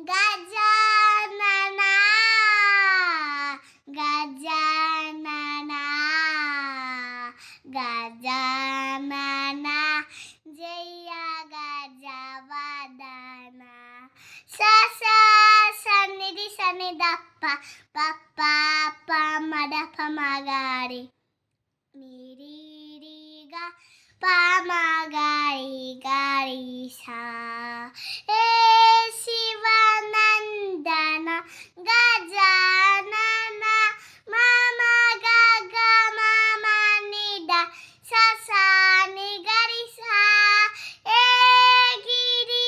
ಗಜಾನನ ಗಜಾನನ ಗಜಾನನ ಜಯ ಗಜವದನ ಸ ಸ ಸನ್ನಿಧಿ ಸನ್ನಿಧಪ್ಪ ಪಪ್ಪ ಪ ಮದ ಪಮಗಾರಿ ನೀರಿಗ ಪಮಗಾರಿ ಗಾರಿ ಸಾ ಹೇ ಶಿವನಂದನ ಗಜಾನನ ಮಮ ಗಗ ಮಮ ನಿದ ಸ ಸ ನಿ ಗರಿ ಸಾ ಹೇ ಗಿರಿಜಾಸುತ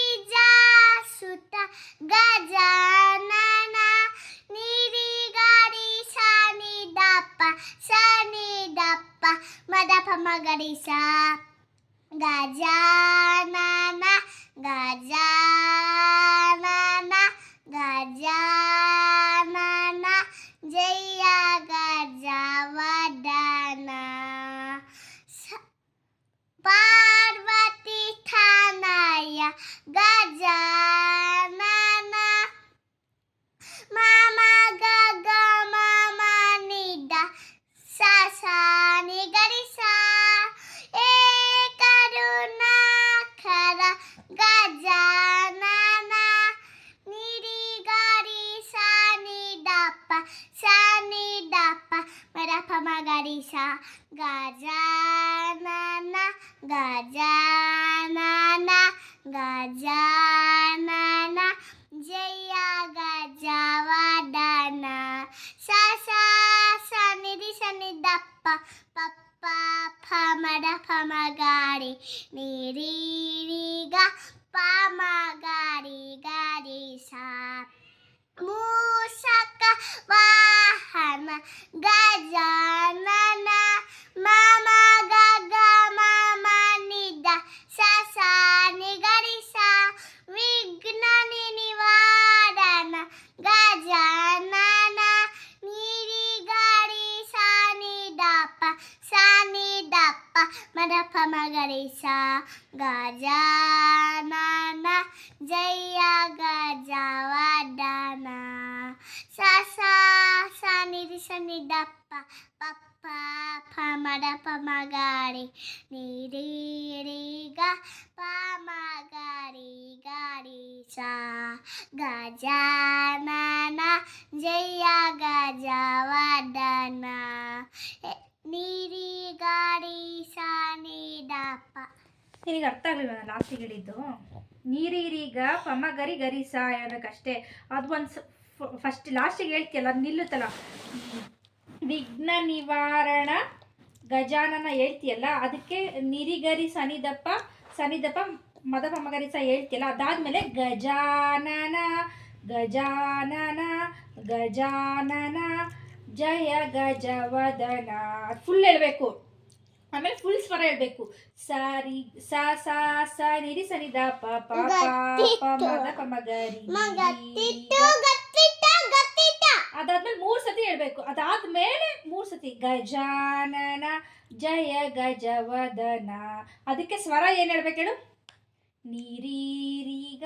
ಗಜಾನನ ನಿರಿ ಗಾರಿ ಸ ನಿ ದಪ್ಪ ಸ ನಿ ದಪ್ಪ ಮದ ಪಮಗರಿ ಸಾ ಗಜಾನನ ಗಜಾನನ ಗಜಾನನ ಜಯ ಗಜವದನ ಪಾರ್ವತಿ ತನಯ ಗಜಾನನ ಮಮ ಗಗ ಮಮ ನಿದ ಸ ಸ ನಿ ಗರಿ ಸಾ ಹೇ ಕರುಣಾಕರ ಗಜಾನನ ನಿರಿ ಗಾರಿ ಸ ನಿ ದಪ್ಪ ಸ ನಿ ದಪ್ಪ ಮದ ಪಮಗರಿ ಸಾ ಗಜಾನನ ಗಜಾನನ ಗಜಾನನ ಜಯ ಗಜವದನ ಸ ಸ ಸನ್ನಿಧಿ ಸನ್ನಿಧಪ್ಪ ಪಪ್ಪ ಪ ಮದ ಪಮಗಾರಿ ನೀರಿಗ ಪಮಗಾರಿ ಗಾರಿ ಸಾ ಮೂಷಕ ವಾಹನ ಗಜಾನನ ಮಮ ಗಗ ಮಮ ನಿದ ಸ ಸ ನಿ ಗರಿ ಸಾ ವಿಘ್ನ ನಿವಾರಣ ಗಜಾನನ ನೀರಿ ಗಾರಿ ಸ ನಿ ದಪ್ಪ ಸ ನಿ ದಪ್ಪ ಮದ ಪಮಗರಿ ಸಾ ಗಜಾನನ ಜಯ ಗಜವದನ ಸ ಸ ಸನ್ನಿಧಿ ಸನ್ನಿಧಪ್ಪ ಪಪ್ಪ ಪ ಮದ ಪಮಗಾರಿ ನೀರಿಗ ಪಮಗಾರಿ ಗಾರಿ ಸಾ ಗಜಾನನ ಜಯ ಗಜವದನ ನೀರಿ ಗಾರಿ ಸ ನಿ ದಪ್ಪ. ನಿನಗೆ ಅರ್ಥ ಆಗಲಿಲ್ಲ ನಾನು ಲಾಸ್ಟಿಗೆ ಹೇಳಿದ್ದು ನೀರೀರೀಗ ಪಮಗರಿ ಗರಿಸ ಹೇಳಬೇಕಷ್ಟೇ. ಅದು ಒಂದು ಫಸ್ಟ್ ಲಾಸ್ಟಿಗೆ ಹೇಳ್ತೀಯಲ್ಲ ಅದು ನಿಲ್ಲುತ್ತಲ್ಲ, ವಿಘ್ನ ನಿವಾರಣ ಗಜಾನನ ಹೇಳ್ತೀಯಲ್ಲ ಅದಕ್ಕೆ ನಿರಿಗರಿ ಸನಿದಪ್ಪ ಸನಿದಪ್ಪ ಮದ ಪಮಗರಿಸ ಹೇಳ್ತೀಯಲ್ಲ, ಅದಾದಮೇಲೆ ಗಜಾನನ ಗಜಾನನ ಗಜಾನನ ಜಯ ಗಜವದನ ಫುಲ್ ಹೇಳಬೇಕು. ಆಮೇಲೆ ಫುಲ್ ಸ್ವರ ಹೇಳ್ಬೇಕು. ಸರಿ ಸ ಸ ಸ ನಿರಿ ಸನಿದ ಪ ಪ ಪ ಮದ ಪಮಗರಿ ಅದಾದ್ಮೇಲೆ 3 ಸತಿ ಹೇಳ್ಬೇಕು. ಅದಾದ್ಮೇಲೆ 3 ಸತಿ ಗಜಾನನ ಜಯ ಗಜವದನ. ಅದಕ್ಕೆ ಸ್ವರ ಏನ್ ಹೇಳ್ಬೇಕು ಹೇಳು? ನೀರೀರಿಗ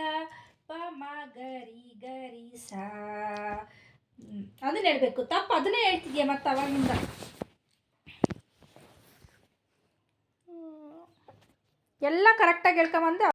ಪಮಗರಿ ಗರಿ ಸಾ ಅದನ್ನ ಹೇಳ್ಬೇಕು. ತಪ್ಪು ಅದನ್ನೇ ಹೇಳ್ತಿದ್ಯಾ ಮತ್ತೆ ಅವಾಗಿಂದ. ಎಲ್ಲ ಕರೆಕ್ಟಾಗಿ ಹೇಳ್ಕೊಂಬಂದು